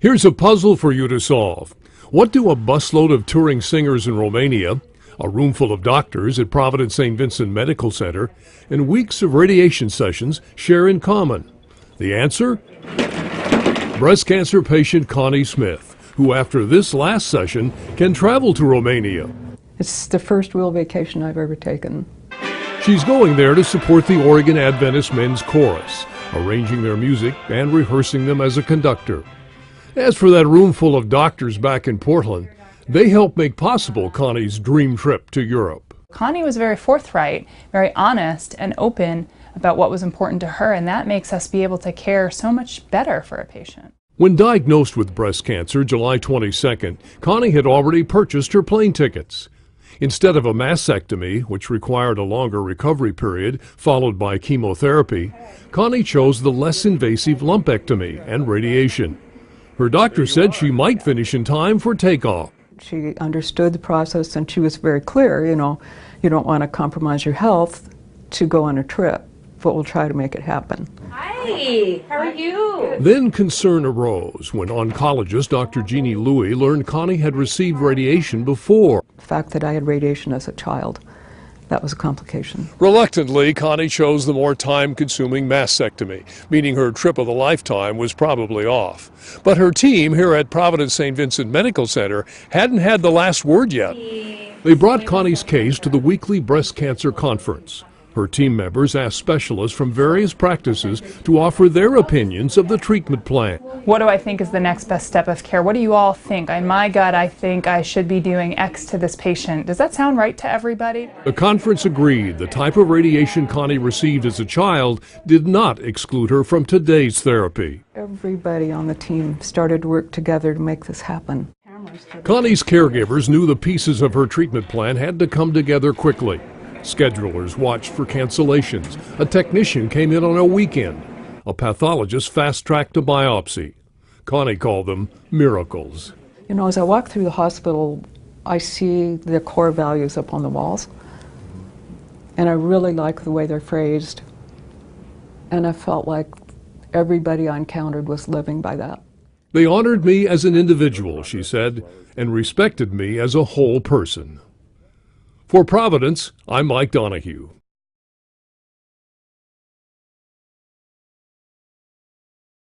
Here's a puzzle for you to solve. What do a busload of touring singers in Romania, a room full of doctors at Providence St. Vincent Medical Center, and weeks of radiation sessions share in common? The answer? Breast cancer patient Connie Smith, who after this last session can travel to Romania. It's the first real vacation I've ever taken. She's going there to support the Oregon Adventist Men's Chorus, arranging their music and rehearsing them as a conductor. As for that room full of doctors back in Portland, they helped make possible Connie's dream trip to Europe. Connie was very forthright, very honest and open about what was important to her, and that makes us be able to care so much better for a patient. When diagnosed with breast cancer July 22nd, Connie had already purchased her plane tickets. Instead of a mastectomy, which required a longer recovery period followed by chemotherapy, Connie chose the less invasive lumpectomy and radiation. Her doctor said she might finish in time for takeoff. She understood the process, and she was very clear, you don't want to compromise your health to go on a trip, but we'll try to make it happen. Hi, how are you? Then concern arose when oncologist Dr. Jeannie Louie learned Connie had received radiation before. The fact that I had radiation as a child, that was a complication. Reluctantly, Connie chose the more time-consuming mastectomy, meaning her trip of a lifetime was probably off. But her team here at Providence St. Vincent Medical Center hadn't had the last word yet. They brought Connie's case to the weekly breast cancer conference. Her team members asked specialists from various practices to offer their opinions of the treatment plan. What do I think is the next best step of care? What do you all think? In my gut, I think I should be doing X to this patient. Does that sound right to everybody? The conference agreed the type of radiation Connie received as a child did not exclude her from today's therapy. Everybody on the team started to work together to make this happen. Connie's caregivers knew the pieces of her treatment plan had to come together quickly. Schedulers watched for cancellations. A technician came in on a weekend. A pathologist fast-tracked a biopsy. Connie called them miracles. As I walk through the hospital, I see the core values up on the walls, and I really like the way they're phrased, and I felt like everybody I encountered was living by that. They honored me as an individual, she said, and respected me as a whole person. For Providence, I'm Mike Donahue.